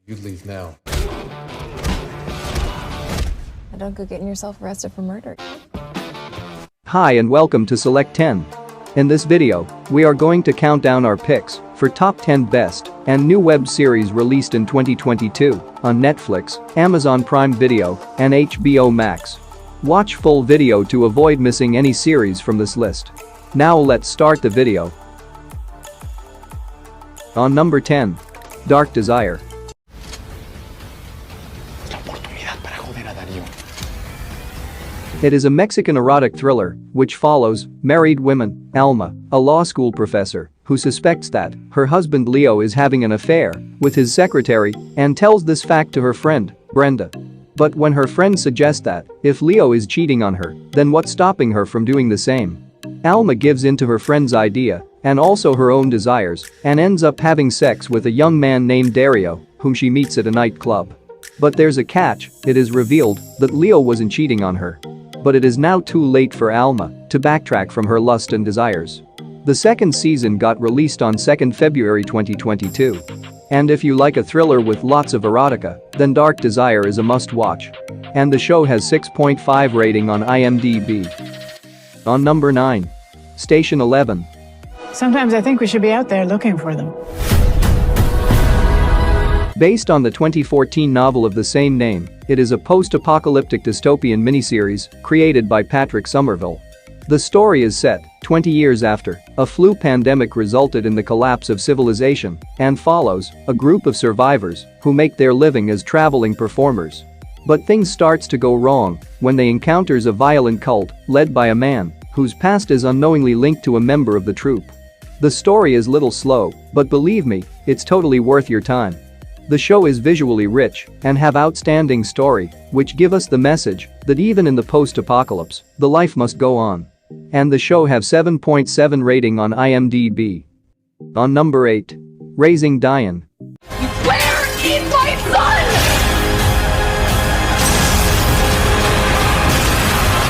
You'd leave now. Don't go getting yourself arrested for murder. Hi and welcome to Select 10. In this video, we are going to count down our picks for top 10 best and new web series released in 2022 on Netflix, Amazon Prime Video, and HBO Max. Watch full video to avoid missing any series from this list. Now let's start the video. On number 10. Dark Desire. It is a Mexican erotic thriller which follows married woman, Alma, a law school professor, who suspects that her husband Leo is having an affair with his secretary and tells this fact to her friend, Brenda. But when her friend suggests that if Leo is cheating on her, then what's stopping her from doing the same? Alma gives in to her friend's idea and also her own desires and ends up having sex with a young man named Dario, whom she meets at a nightclub. But there's a catch, it is revealed that Leo wasn't cheating on her. But it is now too late for Alma to backtrack from her lust and desires. The second season got released on 2nd February 2022. And if you like a thriller with lots of erotica, then Dark Desire is a must-watch. And the show has 6.5 rating on IMDb. On number 9. Station 11. Sometimes I think we should be out there looking for them. Based on the 2014 novel of the same name, it is a post-apocalyptic dystopian miniseries created by Patrick Somerville. The story is set 20 years after a flu pandemic resulted in the collapse of civilization and follows a group of survivors who make their living as traveling performers. But things starts to go wrong when they encounters a violent cult led by a man whose past is unknowingly linked to a member of the troupe. The story is little slow, but believe me, it's totally worth your time. The show is visually rich and have outstanding story, which give us the message that even in the post-apocalypse, the life must go on. And the show have 7.7 rating on IMDb. On number 8. Raising Diane. Where is my son?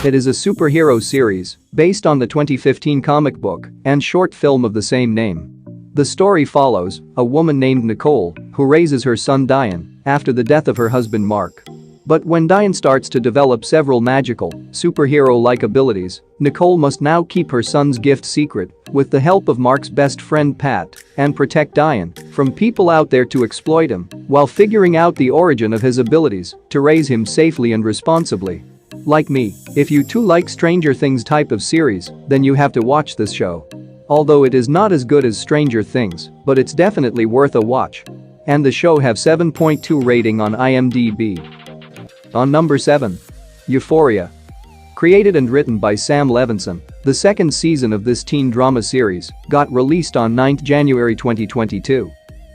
It is a superhero series based on the 2015 comic book and short film of the same name. The story follows a woman named Nicole who raises her son Diane after the death of her husband Mark. But when Diane starts to develop several magical, superhero-like abilities, Nicole must now keep her son's gift secret with the help of Mark's best friend Pat and protect Diane from people out there to exploit him while figuring out the origin of his abilities to raise him safely and responsibly. Like me, if you too like Stranger Things type of series, then you have to watch this show. Although it is not as good as Stranger Things, but it's definitely worth a watch. And the show have 7.2 rating on IMDb. On number 7. Euphoria. Created and written by Sam Levinson, the second season of this teen drama series got released on 9th January 2022.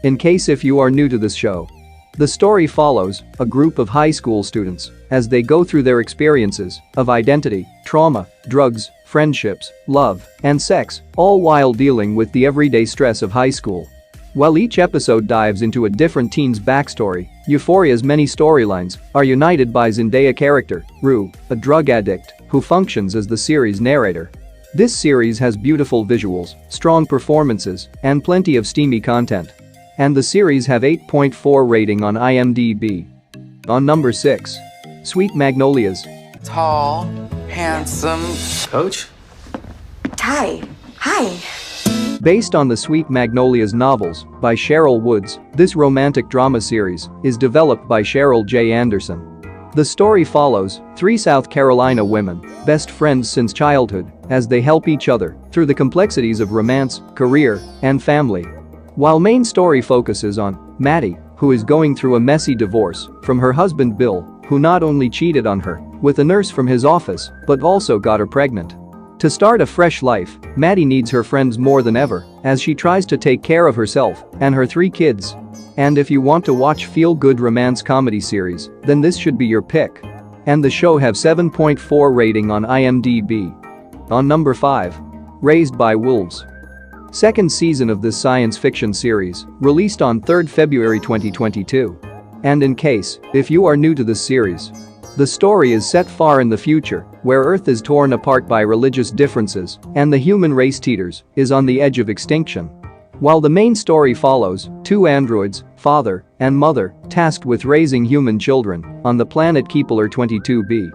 In case if you are new to this show. The story follows a group of high school students as they go through their experiences of identity, trauma, drugs, friendships, love, and sex, all while dealing with the everyday stress of high school. While each episode dives into a different teen's backstory, Euphoria's many storylines are united by Zendaya character, Rue, a drug addict who functions as the series' narrator. This series has beautiful visuals, strong performances, and plenty of steamy content. And the series have 8.4 rating on IMDb. On number 6. Sweet Magnolias. Tall, handsome. Coach? Ty, hi. Based on the Sweet Magnolias novels by Cheryl Woods, this romantic drama series is developed by Cheryl J. Anderson. The story follows 3 South Carolina women, best friends since childhood, as they help each other through the complexities of romance, career, and family. While main story focuses on Maddie, who is going through a messy divorce from her husband Bill, who not only cheated on her with a nurse from his office, but also got her pregnant. To start a fresh life, Maddie needs her friends more than ever as she tries to take care of herself and her 3 kids. And if you want to watch feel-good romance comedy series, then this should be your pick. And the show have 7.4 rating on IMDb. On number 5. Raised by Wolves. Second season of this science fiction series, released on 3rd February 2022. And in case, if you are new to this series, the story is set far in the future, where Earth is torn apart by religious differences and the human race Teeters is on the edge of extinction. While the main story follows two androids, father and mother, tasked with raising human children on the planet Kepler 22b.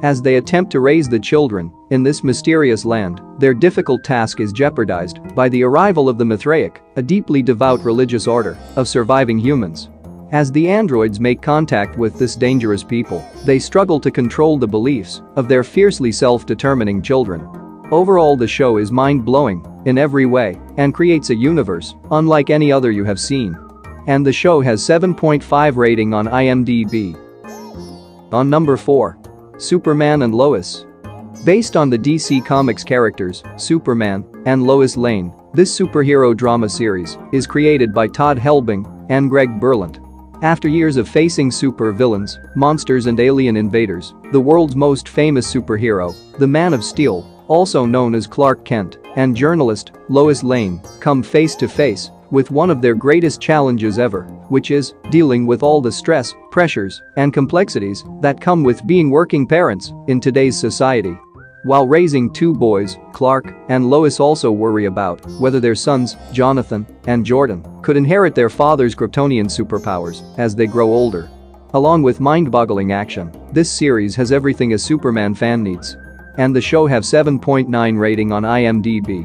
As they attempt to raise the children in this mysterious land, their difficult task is jeopardized by the arrival of the Mithraic, a deeply devout religious order of surviving humans. As the androids make contact with this dangerous people, they struggle to control the beliefs of their fiercely self-determining children. Overall, the show is mind-blowing in every way and creates a universe unlike any other you have seen. And the show has 7.5 rating on IMDb. On number 4. Superman and Lois. Based on the DC Comics characters, Superman and Lois Lane, this superhero drama series is created by Todd Helbing and Greg Berlanti. After years of facing super villains, monsters and alien invaders, the world's most famous superhero, the Man of Steel, also known as Clark Kent, and journalist Lois Lane come face to face with one of their greatest challenges ever, which is dealing with all the stress, pressures, and complexities that come with being working parents in today's society. While raising two boys, Clark and Lois also worry about whether their sons, Jonathan and Jordan, could inherit their father's Kryptonian superpowers as they grow older. Along with mind-boggling action, this series has everything a Superman fan needs. And the show have 7.9 rating on IMDb.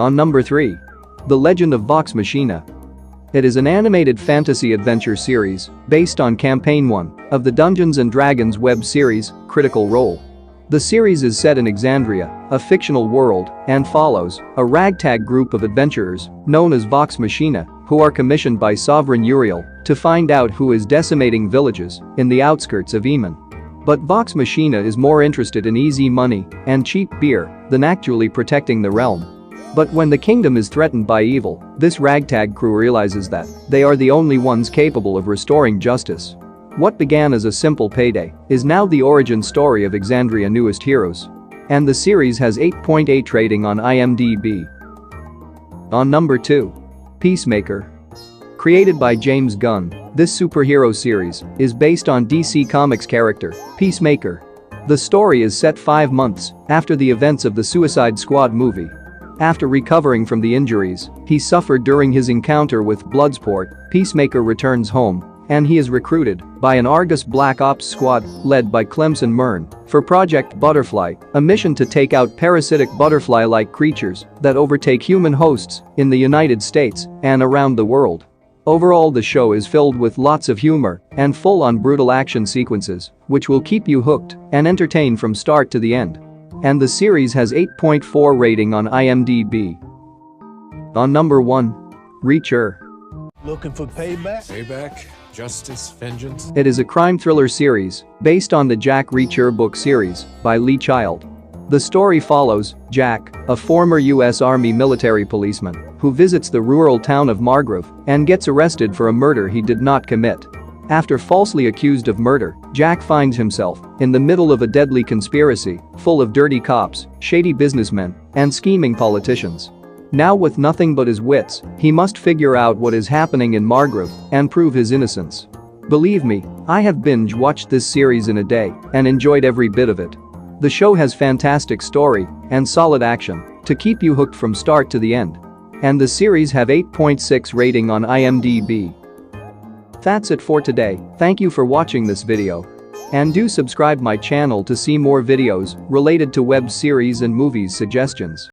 On number 3. The Legend of Vox Machina. It is an animated fantasy adventure series based on Campaign 1 of the Dungeons & Dragons web series, Critical Role. The series is set in Exandria, a fictional world, and follows a ragtag group of adventurers known as Vox Machina who are commissioned by Sovereign Uriel to find out who is decimating villages in the outskirts of Eamon. But Vox Machina is more interested in easy money and cheap beer than actually protecting the realm. But when the kingdom is threatened by evil, this ragtag crew realizes that they are the only ones capable of restoring justice. What began as a simple payday is now the origin story of Exandria's newest heroes. And the series has 8.8 rating on IMDb. On number 2. Peacemaker. Created by James Gunn, this superhero series is based on DC Comics character, Peacemaker. The story is set 5 months after the events of the Suicide Squad movie. After recovering from the injuries he suffered during his encounter with Bloodsport, Peacemaker returns home and he is recruited by an Argus Black Ops squad led by Clemson Murn for Project Butterfly, a mission to take out parasitic butterfly-like creatures that overtake human hosts in the United States and around the world. Overall, the show is filled with lots of humor and full-on brutal action sequences, which will keep you hooked and entertained from start to the end. And the series has 8.4 rating on IMDb. On number 1. Reacher. Looking for payback? Payback, justice, vengeance. It is a crime thriller series based on the Jack Reacher book series by Lee Child. The story follows Jack, a former U.S. Army military policeman who visits the rural town of Margrove and gets arrested for a murder he did not commit. After falsely accused of murder, Jack finds himself in the middle of a deadly conspiracy full of dirty cops, shady businessmen, and scheming politicians. Now with nothing but his wits, he must figure out what is happening in Margrove and prove his innocence. Believe me, I have binge-watched this series in a day and enjoyed every bit of it. The show has fantastic story and solid action to keep you hooked from start to the end. And the series have 8.6 rating on IMDb. That's it for today. Thank you for watching this video. And do subscribe my channel to see more videos related to web series and movies suggestions.